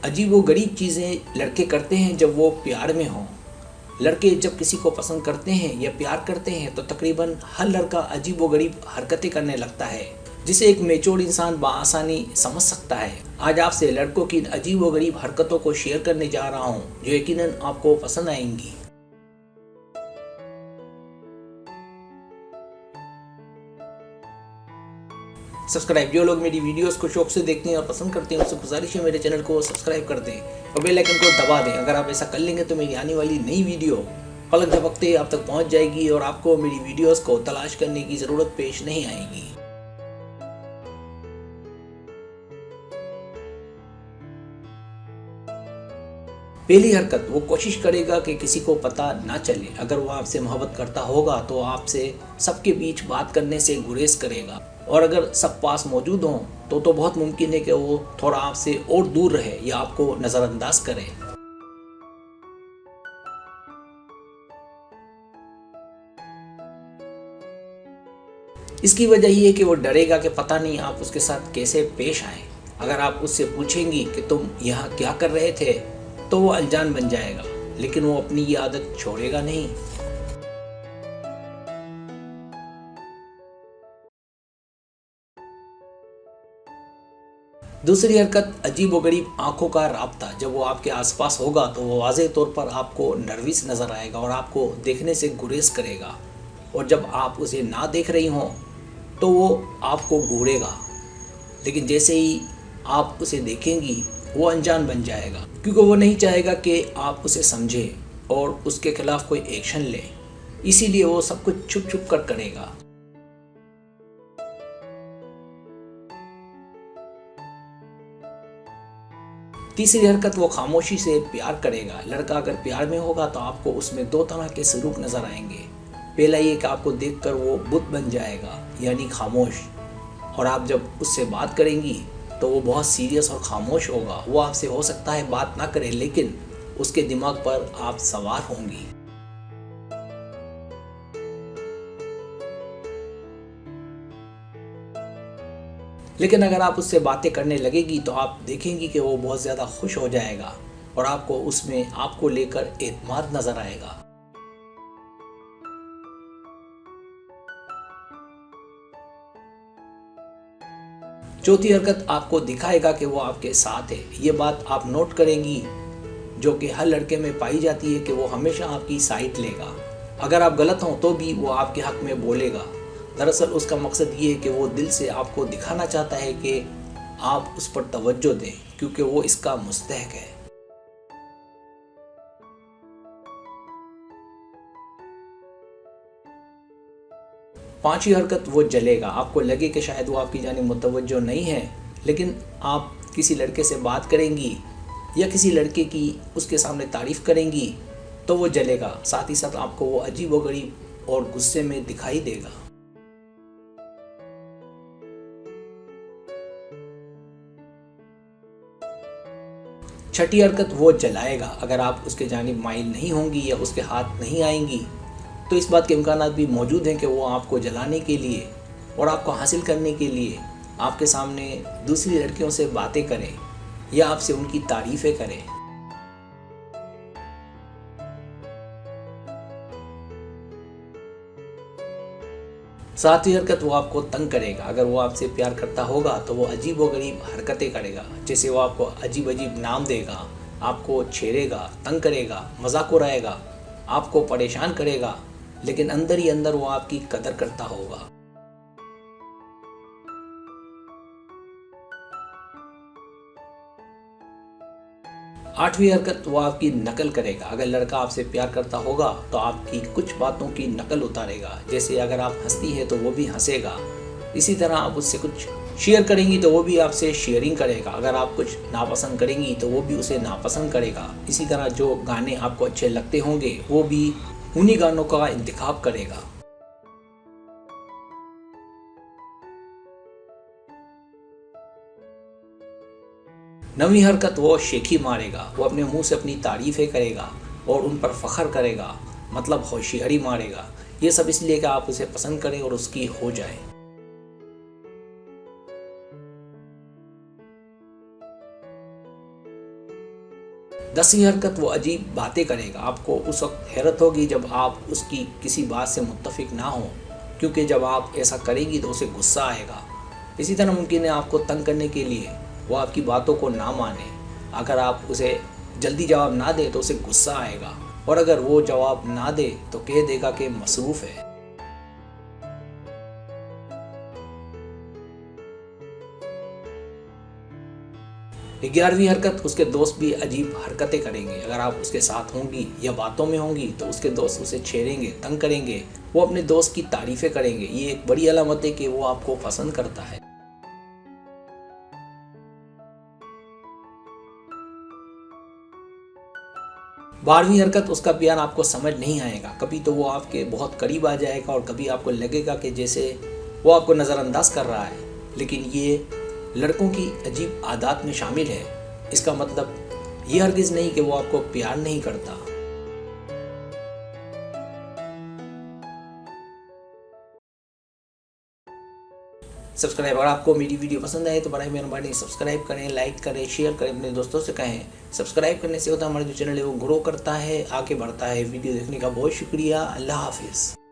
अजीब व गरीब चीज़ें लड़के करते हैं जब वो प्यार में हों। लड़के जब किसी को पसंद करते हैं या प्यार करते हैं तो तकरीबन हर लड़का अजीब व गरीब हरकतें करने लगता है, जिसे एक मैच्योर इंसान बआसानी समझ सकता है। आज आपसे लड़कों की इन अजीब व गरीब हरकतों को शेयर करने जा रहा हूँ, जो यकीनन आपको पसंद आएंगी। सब्सक्राइब, जो लोग मेरी वीडियोस को शौक से देखते हैं और पसंद करते हैं उनसे गुजारिश है मेरे चैनल को सब्सक्राइब कर दें और बेल आइकन को दबा दें। अगर आप ऐसा कर लेंगे तो मेरी आने वाली नई वीडियो पलक झपकते आप तक पहुंच जाएगी और आपको मेरी वीडियोस को तलाश करने की ज़रूरत पेश नहीं आएगी। पहली हरकत, वो कोशिश करेगा कि किसी को पता ना चले। अगर वो आपसे मोहब्बत करता होगा तो आपसे सबके बीच बात करने से गुरेज करेगा, और अगर सब पास मौजूद हों तो बहुत मुमकिन है कि वो थोड़ा आपसे और दूर रहे या आपको नज़रअंदाज करे। इसकी वजह ये है कि वो डरेगा कि पता नहीं आप उसके साथ कैसे पेश आए। अगर आप उससे पूछेंगी कि तुम यहाँ क्या कर रहे थे तो वो अनजान बन जाएगा, लेकिन वो अपनी ये आदत छोड़ेगा नहीं। दूसरी हरकत, अजीबोगरीब आंखों का राब्ता। जब वो आपके आसपास होगा तो वो वाज़ेह तौर पर आपको नर्वस नज़र आएगा और आपको देखने से गुरेज करेगा, और जब आप उसे ना देख रही हों तो वो आपको घूरेगा, लेकिन जैसे ही आप उसे देखेंगी वो अनजान बन जाएगा, क्योंकि वो नहीं चाहेगा कि आप उसे समझें और उसके खिलाफ कोई एक्शन लें। इसीलिए वो सब कुछ छुप छुप कर करेगा। तीसरी हरकत, वो खामोशी से प्यार करेगा। लड़का अगर प्यार में होगा तो आपको उसमें दो तरह के सलूक नजर आएंगे। पहला ये कि आपको देखकर वो बुत बन जाएगा, यानी खामोश, और आप जब उससे बात करेंगी तो वो बहुत सीरियस और खामोश होगा। वो आपसे हो सकता है बात ना करे, लेकिन उसके दिमाग पर आप सवार होंगी। लेकिन अगर आप उससे बातें करने लगेगी तो आप देखेंगी कि वो बहुत ज़्यादा खुश हो जाएगा और आपको उसमें आपको लेकर एतमाद नज़र आएगा। चौथी हरकत, आपको दिखाएगा कि वो आपके साथ है। ये बात आप नोट करेंगी, जो कि हर लड़के में पाई जाती है, कि वो हमेशा आपकी साइड लेगा। अगर आप गलत हों तो भी वो आपके हक में बोलेगा। दरअसल उसका मकसद ये है कि वो दिल से आपको दिखाना चाहता है कि आप उस पर तवज्जो दें, क्योंकि वो इसका मुस्तहक है। पांचवी हरकत, वो जलेगा। आपको लगे कि शायद वो आपकी जानिब मुतवज्जो नहीं है, लेकिन आप किसी लड़के से बात करेंगी या किसी लड़के की उसके सामने तारीफ़ करेंगी तो वो जलेगा। साथ ही साथ आपको वो अजीब व गरीब और गुस्से में दिखाई देगा। छठी हरकत, वो जलाएगा। अगर आप उसके जानिब माइल नहीं होंगी या उसके हाथ नहीं आएंगी तो इस बात के इम्कानात भी मौजूद हैं कि वो आपको जलाने के लिए और आपको हासिल करने के लिए आपके सामने दूसरी लड़कियों से बातें करें या आपसे उनकी तारीफ़ें करें। सातवीं हरकत, वो आपको तंग करेगा। अगर वो आपसे प्यार करता होगा तो वो अजीब व गरीब हरकतें करेगा, जैसे वो आपको अजीब अजीब नाम देगा, आपको छेड़ेगा, तंग करेगा, मजाक उड़ाएगा, आपको परेशान करेगा, लेकिन अंदर ही अंदर वो आपकी कदर करता होगा। आठवीं हरकत, वो आपकी नकल करेगा। अगर लड़का आपसे प्यार करता होगा तो आपकी कुछ बातों की नकल उतारेगा, जैसे अगर आप हंसती है तो वो भी हंसेगा। इसी तरह आप उससे कुछ शेयर करेंगी तो वो भी आपसे शेयरिंग करेगा। अगर आप कुछ नापसंद करेंगी तो वो भी उसे नापसंद करेगा। इसी तरह जो गाने आपको अच्छे लगते होंगे वो भी उन्हीं गानों का इंतखाब करेगा। नवीं हरकत, वो शेखी मारेगा। वो अपने मुंह से अपनी तारीफ़ें करेगा और उन पर फ़ख्र करेगा, मतलब होशियारी मारेगा। ये सब इसलिए कि आप उसे पसंद करें और उसकी हो जाए। 10वीं हरकत, वो अजीब बातें करेगा। आपको उस वक्त हैरत होगी जब आप उसकी किसी बात से मुत्तफिक ना हो, क्योंकि जब आप ऐसा करेंगी तो उसे गुस्सा आएगा। इसी तरह मुमकिन है आपको तंग करने के लिए वो आपकी बातों को ना माने। अगर आप उसे जल्दी जवाब ना दें तो उसे गुस्सा आएगा, और अगर वो जवाब ना दे तो कह देगा कि मसरूफ़ है। 11वीं हरकत, उसके दोस्त भी अजीब हरकतें करेंगे। अगर आप उसके साथ होंगी या बातों में होंगी तो उसके दोस्त उसे छेड़ेंगे, तंग करेंगे, वो अपने दोस्त की तारीफ़ें करेंगे। ये एक बड़ी अलामत है कि वो आपको पसंद करता है। 12वीं हरकत, उसका प्यार आपको समझ नहीं आएगा। कभी तो वो आपके बहुत करीब आ जाएगा और कभी आपको लगेगा कि जैसे वो आपको नज़रअंदाज कर रहा है। लेकिन ये लड़कों की अजीब आदत में शामिल है। इसका मतलब ये हरगिज़ नहीं कि वो आपको प्यार नहीं करता। सब्सक्राइब, अगर आपको मेरी वीडियो पसंद आए तो बड़ी मेहरबानी सब्सक्राइब करें, लाइक करें, शेयर करें, अपने दोस्तों से कहें। सब्सक्राइब करने से होता है हमारा जो चैनल है वो ग्रो करता है, आगे बढ़ता है। वीडियो देखने का बहुत शुक्रिया। अल्लाह हाफिज़।